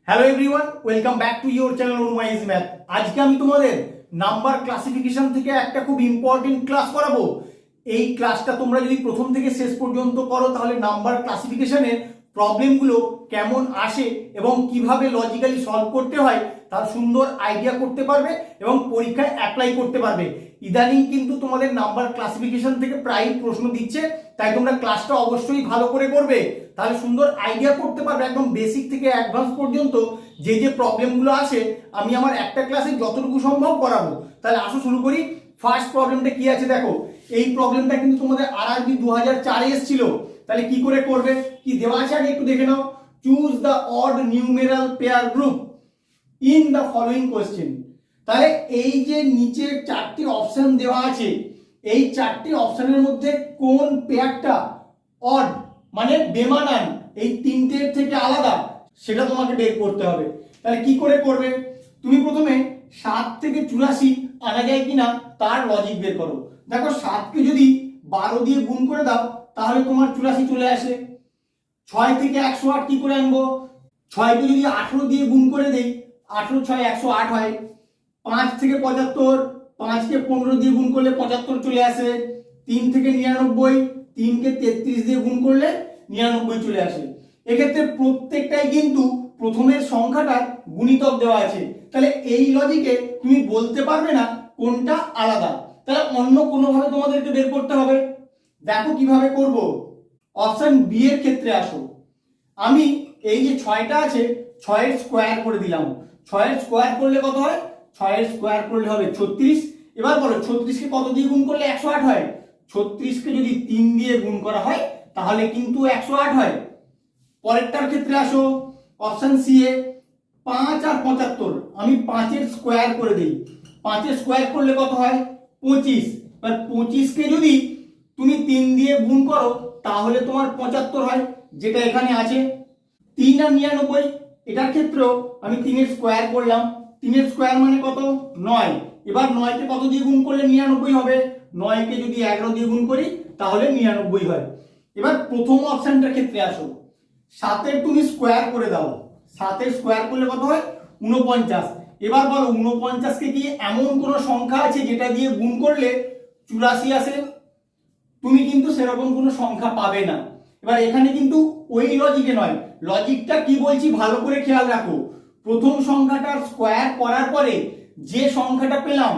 Hello everyone, welcome back to your channel Anumize math. আজকে আমি তোমাদের নাম্বার ক্লাসিফিকেশন থেকে একটা খুব ইম্পর্টেন্ট ক্লাস করাবো। এই ক্লাসটা তোমরা যদি প্রথম থেকে শেষ পর্যন্ত করো তাহলে নাম্বার ক্লাসিফিকেশনের প্রবলেমগুলো কেমন আসে এবং কিভাবে লজিক্যালি সলভ করতে হয় তার সুন্দর আইডিয়া করতে পারবে এবং পরীক্ষায় অ্যাপ্লাই করতে পারবে। ইদানিং কিন্তু তোমাদের নাম্বার ক্লাসিফিকেশন থেকে প্রায় প্রশ্ন দিচ্ছে, তাই তোমরা ক্লাসটা অবশ্যই ভালো করে করবে, তাহলে সুন্দর আইডিয়া করতে পারবে। একদম বেসিক থেকে অ্যাডভান্স পর্যন্ত যে যে প্রবলেমগুলো আসে আমি আমার একটা ক্লাসে যতটুকু সম্ভব করাবো। তাহলে আসো শুরু করি। ফার্স্ট প্রবলেমটা কি আছে দেখো। এই প্রবলেমটা কিন্তু তোমাদের আরআরবি 2004-এ এসেছিল। তাহলে কি করে করবে, কি দেওয়া আছে আগে একটু দেখে নাও। Choose the odd numeral pair group in the following question. তাহলে এই যে নিচে চারটি অপশন দেওয়া আছে, এই চারটি অপশনের মধ্যে কোন পেয়ারটা অড মানে বেমানান, এই তিনটের থেকে আলাদা, সেটা তোমাকে বের করতে হবে। তাহলে কি করে করবে, তুমি প্রথমে 7 থেকে 84 আনা যায় কিনা তার লজিক বের করো। দেখো 7কে যদি 12 দিয়ে গুণ করে দাও তাহলে তোমার 84 চলে আসে। 6 থেকে 108 কি করে আনবো, 6কে যদি 18 দিয়ে গুণ করে দেই 18 6 108 হয়। 5 থেকে 75, 5কে 15 দিয়ে গুণ করলে 75 চলে আসে। 3 থেকে 99, 3কে 33 দিয়ে গুণ করলে 99 চলে আসে। এক্ষেত্রে প্রত্যেকটাই কিন্তু প্রথমের সংখ্যাটার গুণিতক দেওয়া আছে। তাহলে এই লজিকে তুমি বলতে পারবে না কোনটা আলাদা, তাহলে অন্য কোনোভাবে তোমাদেরকে বের করতে হবে। দেখো কিভাবে করব। অপশন বি এর ক্ষেত্রে আসো। আমি এই যে 6টা আছে 6 এর স্কোয়ার করে দিলাম। 6 এর স্কোয়ার করলে কত হয়, 6 এর স্কোয়ার করলে হবে 36। এবার বলো 36কে কত দিয়ে গুণ করলে 108 হয়। 36কে যদি 3 দিয়ে গুণ করা হয় তাহলে কিন্তু 108 হয়। পরেরটার ক্ষেত্রে আসো। অপশন সি এ 5 আর 75, আমি 5 এর স্কোয়ার করে দিই। 5 এর স্কোয়ার করলে কত হয় 25। এবার 25কে যদি তুমি 3 দিয়ে গুণ করো তাহলে তোমার 75 হয়, যেটা এখানে আছে। 3 আর 99, এটার ক্ষেত্রেও আমি 3 এর স্কোয়ার করলাম। 3 এর স্কোয়ার মানে কত 9। এবার 9কে কত দিয়ে গুণ করলে 99 হবে, 9কে যদি 11 দিয়ে গুণ করি তাহলে 99 হয়। এবার প্রথম অপশনটার ক্ষেত্রে আসো। 7 এর তুমি স্কোয়ার করে দাও। 7 এর স্কোয়ার করলে কত হয় 49। এবার বলো 49কে কি এমন কোন সংখ্যা আছে যেটা দিয়ে গুণ করলে 84 আসে? তুমি কিন্তু সেরকম কোনো সংখ্যা পাবে না। এবার এখানে কিন্তু ওই লজিকে নয়, লজিকটা কি বলছি ভালো করে খেয়াল রাখো। প্রথম সংখ্যাটার স্কোয়ার করার পরে যে সংখ্যাটা পেলাম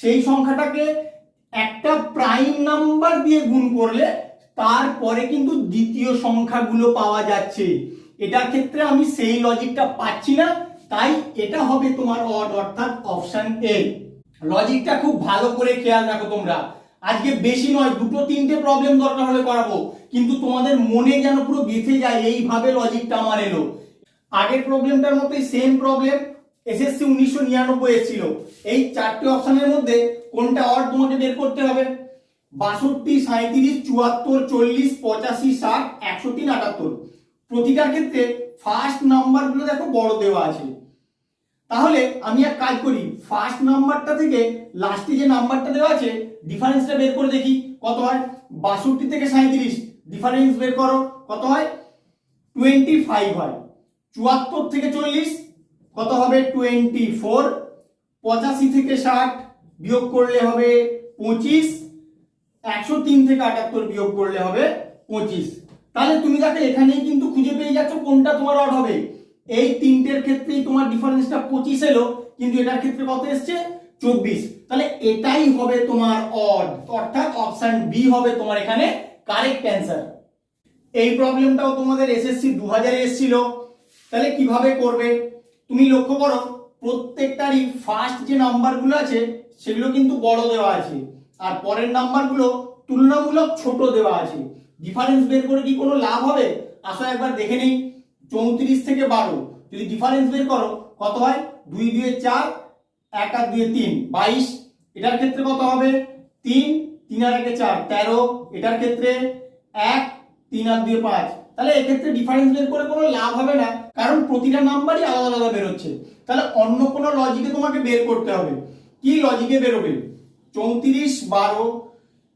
সেই সংখ্যাটাকে একটা প্রাইম নাম্বার দিয়ে গুণ করলে তারপরে কিন্তু দ্বিতীয় সংখ্যাগুলো পাওয়া যাচ্ছে। এটার ক্ষেত্রে আমি সেই লজিকটা পাচ্ছি না, তাই এটা হবে তোমার অড, অর্থাৎ অপশন এ। লজিকটা খুব ভালো করে খেয়াল রাখো তোমরা। আজকে বেশি নয়, 2-3টে প্রবলেম দরকার হলে করাবো, কিন্তু তোমাদের মনে যেন পুরো গেঁথে যায় এইভাবে লজিকটা আমার এলো। আগের প্রবলেমটার মতোই সেম প্রবলেম এসএসসি 1999 এসেছিল। এই চারটি অপশনের মধ্যে কোনটা অড তোমাকে বের করতে হবে। 62, 37, 74, 40, 85, 60, 103, 78। প্রতিটার ক্ষেত্রে ফার্স্ট নাম্বারগুলো দেখো বড় দেওয়া আছে। তাহলে আমি এক কাজ করি, ফার্স্ট নাম্বারটা থেকে লাস্টে যে নাম্বারটা দেওয়া আছে ডিফারেন্সটা বের করে দেখি কত হয়। 62 থেকে 37 ডিফারেন্স বের করো, কত হয় 25 হয়। 74 থেকে 40 কত হবে 24। 85 থেকে 60 বিয়োগ করলে হবে 25। 103 থেকে 78 বিয়োগ করলে হবে 25। তাহলে তুমি দেখো এখানেই কিন্তু খুঁজে পেয়ে যাচ্ছ কোনটা তোমার অড হবে। এই তিনটের ক্ষেত্রেই তোমার ডিফারেন্সটা 25 এলো, কিন্তু এটার ক্ষেত্রে কত এসছে 24। তাহলে এটাই হবে তোমার অড, অর্থাৎ অপশন বি হবে তোমার এখানে কারেক্ট অ্যান্সার। এই প্রবলেমটাও তোমাদের এসএসসি 2000-এ এসেছিল। তাহলে কিভাবে করবে তুমি লক্ষ্য করো, প্রত্যেকটারই ফার্স্ট যে নাম্বারগুলো আছে সেগুলো কিন্তু বড় দেওয়া আছে, আর পরের নাম্বারগুলো তুলনামূলক ছোট দেওয়া আছে। ডিফারেন্স বের করে কি কোনো লাভ হবে? আসো একবার দেখে নেই। 34 থেকে 12 যদি ডিফারেন্স বের করো কত হয় 2 2 4, 1 আর 2 3, 22। এটার ক্ষেত্রে কত হবে 3, 3 আর 1 4, 13। এটার ক্ষেত্রে 1, 3 আর 2 5। তাহলে এক্ষেত্রে ডিফারেন্স বের করে কোনো লাভ হবে না, কারণ প্রতিটা নাম্বারই আলাদা আলাদা বেরোচ্ছে। তাহলে অন্য কোনো লজিকে তোমাকে বের করতে হবে। কি লজিকে বেরোবে 34 12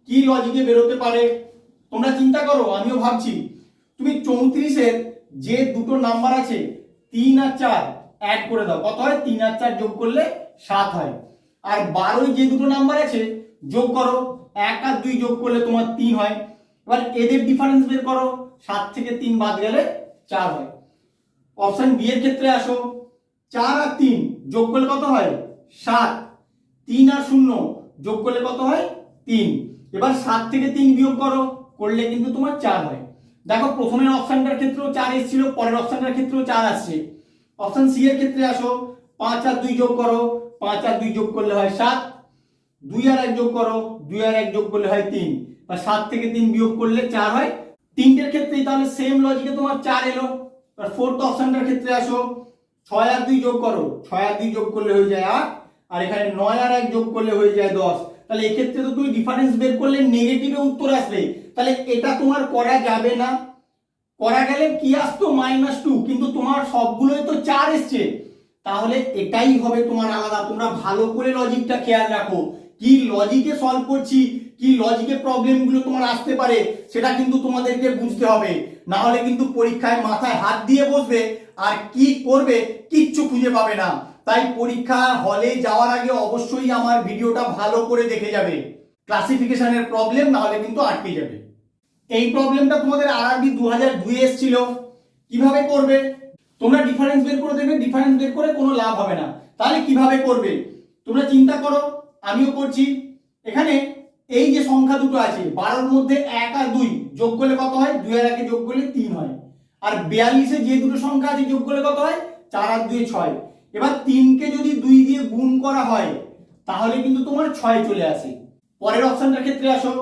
কি লজিকে বেরোতে পারে তোমরা চিন্তা করো, আমিও ভাবছি। তুমি 34-এর যে দুটো নাম্বার আছে 3 আর 4 অ্যাড করে দাও, কত হয়? 3 আর 4 যোগ করলে 7 হয়। আর 12 যে দুটো নাম্বার আছে যোগ করো, 1 আর 2 যোগ করলে তোমার 3 হয়। এবার এদের ডিফারেন্স বের করো, 7 থেকে 3 বাদ গেলে 4 হয়। অপশন বি এর ক্ষেত্রে আসো, 4 আর 3 যোগ করলে কত হয়? 7। 3 আর 0 যোগ করলে কত হয়? 3। এবার 7 থেকে 3 বিয়োগ করো, করলে কিন্তু তোমার 4 হয়। দেখো প্রথমের অপশনটার ক্ষেত্রেও 4 এসেছিল, পরের অপশনটার ক্ষেত্রেও 4 আসছে। অপশন সি এর ক্ষেত্রে আসো, 5 আর 2 যোগ করো, 5 আর 2 যোগ করলে হয় 7। 2 আর 1 যোগ করো, 2 আর 1 যোগ করলে হয় 3। বা 7 থেকে 3 বিয়োগ করলে 4 হয়। তিনটের ক্ষেত্রেই তাহলে সেম লজিকে তোমার 4 এলো। আর ফোর্থ অপশনটার ক্ষেত্রে আসো, 6 আর 2 যোগ করো, 6 আর 2 যোগ করলে হয়ে যায় 8। আর এখানে 9 আর 1 যোগ করলে হয়ে যায় 10। তাহলে এক্ষেত্রে তো তুমি ডিফারেন্স বের করলে নেগেটিভে উত্তর আসবে, তাহলে এটা তোমার করা যাবে না। করা গেলে কি আসতো? -2, কিন্তু তোমার সবগুলোই তো 4 এসছে, তাহলে এটাই হবে তোমার আলাদা। তোমরা ভালো করে লজিকটা খেয়াল রাখো, কি লজিকে সলভ করছি, কি লজিকে প্রবলেমগুলো তোমার আসতে পারে, সেটা কিন্তু তোমাদেরকে বুঝতে হবে। না হলে কিন্তু পরীক্ষায় মাথায় হাত দিয়ে বসবে আর কি করবে কিচ্ছু খুঁজে পাবে না। তাই পরীক্ষা হলে যাওয়ার আগে অবশ্যই আমার ভিডিওটা ভালো করে দেখে যাবে। ক্লাসিফিকেশনের প্রবলেম না হলে কিন্তু আটকে যাবে। এই প্রবলেমটা তোমাদের আরআরবি 2002 এসেছিল। কিভাবে করবে? তোমরা ডিফারেন্স বের করে দেবে, ডিফারেন্স বের করে কোনো লাভ হবে না। তাহলে কিভাবে করবে তোমরা চিন্তা করো, আমিও করছি। এখানে এই যে সংখ্যা দুটো আছে, 12-র মধ্যে 1 আর 2 যোগ করলে কত হয়? 2 আর 1 যোগ করলে 3 হয়। আর 42-এ যে দুটো সংখ্যা আছে যোগ করলে কত হয়? 4 আর 2 6। এবার 3কে যদি 2 দিয়ে গুণ করা হয় তাহলে কিন্তু তোমার 6 চলে আসে। পরের অপশনটার ক্ষেত্রে আসো,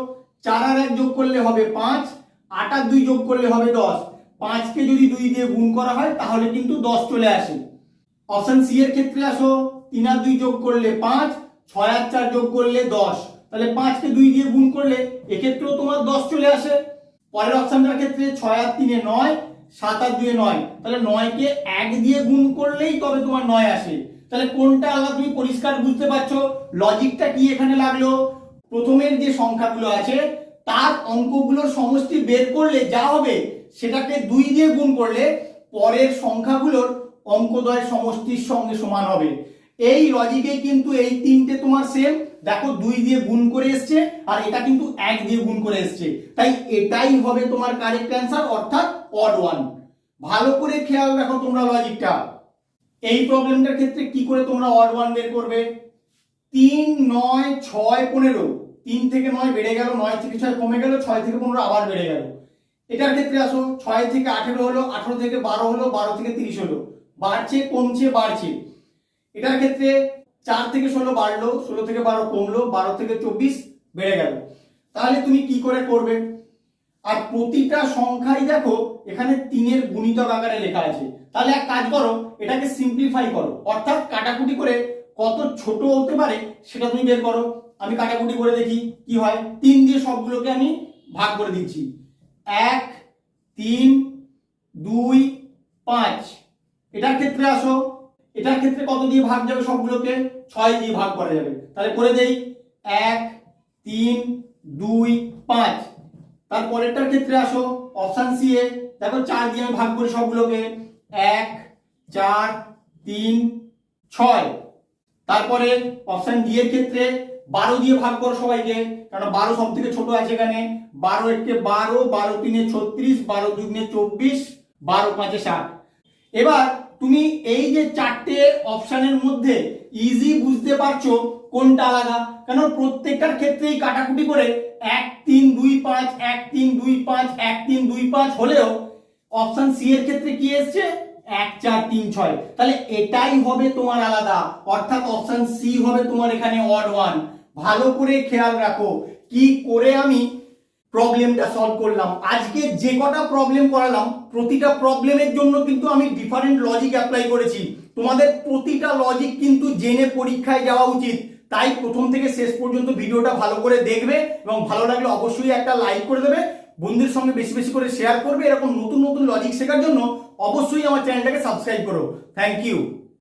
4 আর 1 যোগ করলে হবে 5, 8 আর 2 যোগ করলে হবে 10। 5কে যদি 2 দিয়ে গুণ করা হয় তাহলে কিন্তু 10 চলে আসে। অপশন সি এর ক্ষেত্রে আসো, 3 আর 2 যোগ করলে 5, 6 আর 4 যোগ করলে 10। তাহলে 5কে 2 দিয়ে গুণ করলে এক্ষেত্রেও তোমার 10 চলে আসে। পরের অপশনটার ক্ষেত্রে 6 আর 3 9, 7 আর 2 9। তাহলে 9কে 1 দিয়ে গুণ করলেই তবে তোমার 9 আসে। তাহলে কোনটা আলাদা তুমি পরিষ্কার বুঝতে পারছো? লজিকটা কি এখানে লাগলো? প্রথমের যে সংখ্যাগুলো আছে তার অঙ্কগুলোর সমষ্টি বের করলে যা হবে সেটাকে 2 দিয়ে গুণ করলে পরের সংখ্যাগুলোর অঙ্কদ্বয়ের সমষ্টির সঙ্গে সমান হবে। এই লজিকে কিন্তু এই তিনটে তোমার সেম। দেখো 2 দিয়ে গুণ করে এসছে আর এটা কিন্তু 1 দিয়ে গুণ করে এসছে, তাই এটাই হবে তোমার কারেক্ট অ্যান্সার, অর্থাৎ অড ওয়ান। ভালো করে খেয়াল রাখো তোমরা লজিকটা। এই প্রবলেমটার ক্ষেত্রে কি করে তোমরা অড ওয়ান বের করবে? 3 9 6 15, 3 থেকে 9 বেড়ে গেল, 9 থেকে 6 কমে গেল, 6 থেকে 15 আবার বেড়ে গেল। এটার ক্ষেত্রে আসো, 6 থেকে 18 হলো, 18 থেকে 12 হলো, 12 থেকে 30 হলো, বাড়ছে কমছে বাড়ছে। এটার ক্ষেত্রে 4 থেকে 16 বাড়লো, 16 থেকে 12 কমলো, 12 থেকে 24 বেড়ে গেল। তাহলে তুমি কি করে করবে? আর প্রতিটা সংখ্যাই দেখো এখানে 3-এর গুণিতক আকারে লেখা আছে। তাহলে এক কাজ করো, এটাকে সিম্পলিফাই করো, অর্থাৎ কাটাকুটি করে কত ছোট হতে পারে সেটা তুমি বের করো। আমি কাটাকুটি করে দেখি কি হয়। 3 দিয়ে সবগুলোকে আমি ভাগ করে দিচ্ছি। 1 3 2 5। এটার ক্ষেত্রে আসো, এটার ক্ষেত্রে কত দিয়ে ভাগ যাবে? সবগুলোকে 6 দিয়ে ভাগ করা যাবে। তাহলে করে দেই, 1 3 2 5। তারপরেরটার ক্ষেত্রে আসো, অপশন সি এ দেখো 4 দিয়ে আমি ভাগ করি সবগুলোকে, 1 4 3 6। তারপরে অপশন ডি এর ক্ষেত্রে 12 দিয়ে ভাগ করো সবাইকে, কারণ 12 সব থেকে ছোট আছে এখানে। 12 একে 12, 12 3 36, 12 2 24, 12 5 60। এবার তুমি এই যে চারটে অপশনের মধ্যে ইজি বুঝতে পারছো কোনটা আলাদা, কারণ প্রত্যেকটার ক্ষেত্রেই কাটাকুটি করে 1 3 2 5, 1 3 2 5, 1 3 2 5 হলেও অপশন সি এর ক্ষেত্রে কি এসছে? 1 4 3 6। তাহলে এটাই হবে তোমার আলাদা, অর্থাৎ অপশন সি হবে তোমার এখানে অড ওয়ান। ভালো করে খেয়াল রাখো কি করে আমি প্রবলেমটা সলভ করলাম। আজকে যে কটা প্রবলেম করালাম প্রতিটা প্রবলেমের জন্য কিন্তু আমি ডিফারেন্ট লজিক অ্যাপ্লাই করেছি। তোমাদের প্রতিটা লজিক কিন্তু জেনে পরীক্ষায় যাওয়া উচিত। তাই প্রথম থেকে শেষ পর্যন্ত ভিডিওটা ভালো করে দেখবে এবং ভালো লাগলে অবশ্যই একটা লাইক করে দেবে, বন্ধুদের সঙ্গে বেশি বেশি করে শেয়ার করবে। এরকম নতুন নতুন লজিক শেখার জন্য অবশ্যই আমার চ্যানেলটাকে সাবস্ক্রাইব করো। Thank you.